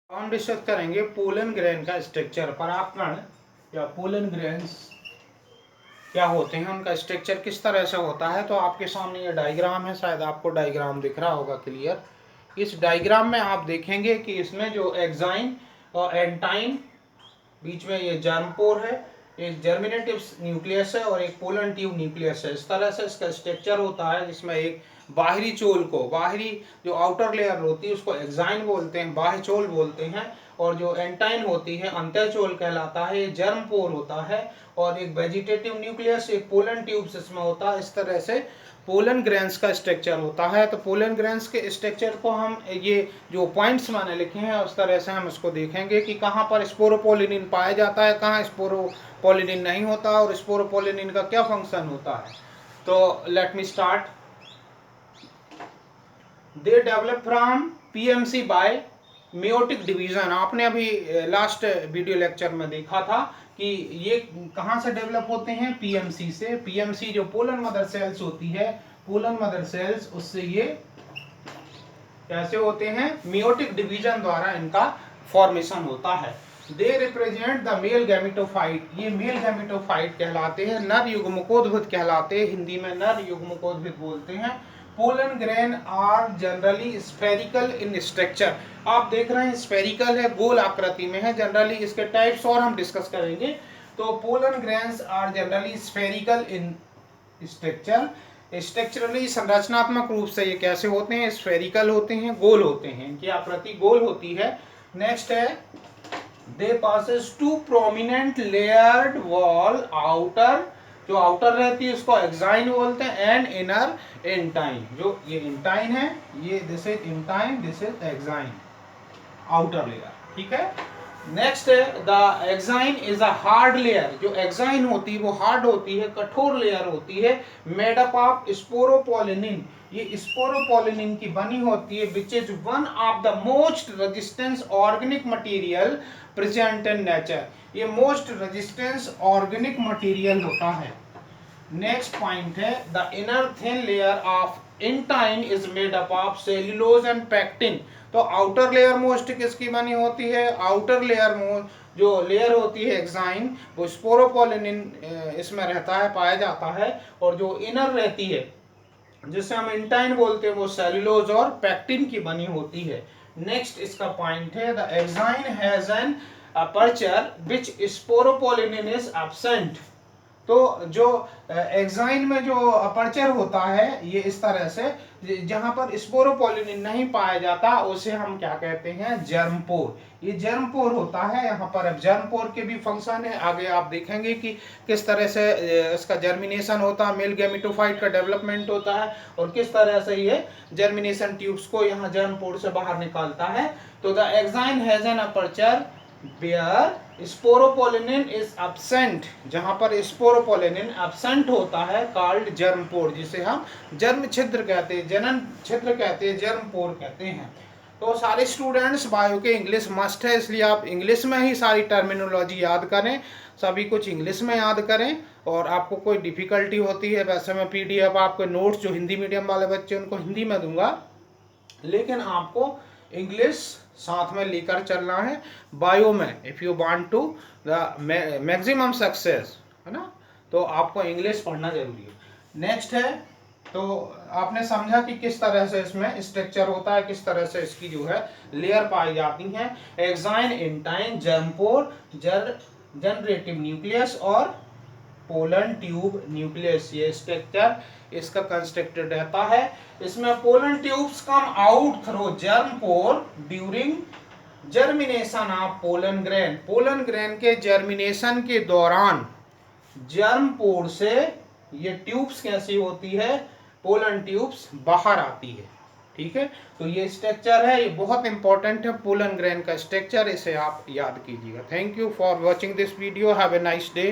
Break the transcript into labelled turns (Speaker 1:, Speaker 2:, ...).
Speaker 1: हम डिस्कस करेंगे pollen grain का स्ट्रक्चर, परागकण या पोलन ग्रेन्स क्या होते हैं, उनका स्ट्रक्चर किस तरह से होता है। तो आपके सामने ये डायग्राम है, शायद आपको डायग्राम दिख रहा होगा क्लियर। इस डायग्राम में आप देखेंगे कि इसमें जो एक्साइन और एंटाइन, बीच में ये जर्मपोर है, एक जर्मिनेटिव न्यूक्लियस है और एक पोलन ट्यूब न्यूक्लियस है। इस तरह से इसका स्ट्रक्चर होता है, जिसमें एक बाहरी चोल को, बाहरी जो आउटर लेयर होती है उसको एक्साइन बोलते हैं, बाह्य चोल बोलते हैं, और जो एंटाइन होती है अंतर चोल कहलाता है, ये जर्मपोर होता है, और एक वेजिटेटिव न्यूक्लियस, एक पोलन ट्यूब इसमें होता है। इस तरह से पोलन ग्रेन्स का स्ट्रक्चर होता है। तो पोलन ग्रेन्स के स्ट्रक्चर को हम ये जो पॉइंट्स मैंने लिखे हैं उस तरह से हम इसको देखेंगे कि कहाँ पर स्पोरोपोलिनिन पाया जाता है, कहाँ स्पोरोपोलिनिन नहीं होता, और स्पोरोपोलिनिन का क्या फंक्शन होता है। तो let me start. They develop from PMC by meiotic division. आपने अभी लास्ट वीडियो लेक्चर में देखा था कि ये कहाँ से डेवलप होते हैं, पीएमसी से। पीएमसी जो पोलन मदर सेल्स होती है, पोलन मदर सेल्स, उससे ये कैसे होते हैं, मेयोटिक डिवीजन द्वारा इनका फॉर्मेशन होता है। They represent the male gametophyte. ये मेल गैमेटोफाइट कहलाते हैं, नर युग्मकोद्भिद कहलाते हैं, हिंदी में नर युग्मकोद्भिद बोलते हैं। Pollen grain are generally spherical in structure. आप देख रहे हैं स्फेरिकल है, गोल आकृति में है। जनरली इसके टाइप्स और हम डिस्कस करेंगे। तो pollen grains are generally spherical in structure. Structurally संरचनात्मक रूप से ये कैसे होते हैं, स्फेरिकल होते हैं, गोल होते हैं, इनकी आकृति गोल होती है। नेक्स्ट है they passes to prominent layered wall, outer, जो आउटर रहती है उसको एक्साइन बोलते हैं, एंड इनर एंटाइन। जो ये एंटाइन है, ये this is एंटाइन, this is exine, outer layer, ठीक है। नेक्स्ट है the exine is a hard layer. जो एक्साइन होती है वो हार्ड होती है, कठोर लेयर होती है, मेड अप ऑफ स्पोरोपोलिनिन। ये स्पोरोपोलिनिन की बनी होती है, which is one of the most resistance organic material present in nature. ये मोस्ट रेजिस्टेंस ऑर्गेनिक मटेरियल होता है। नेक्स्ट पॉइंट है the inner thin layer of एंटाइन is made up of cellulose and pectin. तो outer layer most किसकी बनी होती है, outer layer जो लेयर होती है एक्साइन, वो स्पोरोपोलिनिन इसमें रहता है, पाया जाता है, और जो इनर रहती है जिसे हम एंटाइन बोलते हैं, वो सेल्यूलोज और पैक्टिन की बनी होती है। नेक्स्ट इसका पॉइंट है the exine has an aperture which sporopollenin is absent. तो जो एक्साइन में जो अपर्चर होता है, ये इस तरह से, जहां पर स्पोरोपोलिनिन नहीं पाया जाता उसे हम क्या कहते हैं, जर्मपोर। ये जर्मपोर होता है। यहाँ पर अब जर्मपोर के भी फंक्शन है, आगे आप देखेंगे कि किस तरह से इसका जर्मिनेशन होता है, मेल गैमेटोफाइट का डेवलपमेंट होता है, और किस तरह से ये जर्मिनेशन ट्यूब्स को यहाँ जर्मपोर से बाहर निकालता है। तो the exine has an aperture where sporopollenin is absent. जहां पर स्पोरोपोलिनिन एब्सेंट होता है, कॉल्ड जर्मपोर, जिसे हम जर्म छिद्र कहते हैं, जनन छिद्र कहते हैं, जर्मपोर कहते हैं। तो सारे स्टूडेंट्स बायो के इंग्लिश मस्ट है, इसलिए आप इंग्लिश में ही सारी टर्मिनोलॉजी याद करें, सभी कुछ इंग्लिश में याद करें। और आपको कोई डिफिकल्टी होती है, वैसे मैं पीडीएफ आपके नोट्स जो हिंदी मीडियम वाले बच्चे उनको हिंदी में दूंगा, लेकिन आपको इंग्लिश साथ में लेकर चलना है बायो में। If you want to the maximum success, है ना, तो आपको इंग्लिश पढ़ना जरूरी है। नेक्स्ट है, तो आपने समझा कि किस तरह से इसमें स्ट्रक्चर होता है, किस तरह से इसकी जो है लेयर पाई जाती हैं, एक्साइन, एंटाइन, जर्मपोर, जनरेटिव न्यूक्लियस और पोलन ट्यूब न्यूक्लियस। ये स्ट्रक्चर इसका कंस्ट्रक्टेड रहता है। इसमें pollen tubes come out through germ pore during germination of pollen grain. Pollen grain के जर्मिनेशन के दौरान जर्मपोर से ये ट्यूब्स कैसी होती है, पोलन ट्यूब्स बाहर आती है, ठीक है। तो ये स्ट्रक्चर है, ये बहुत इंपॉर्टेंट है, पोलन ग्रेन का स्ट्रक्चर, इसे आप याद कीजिएगा। Thank you for watching this video, have a nice day.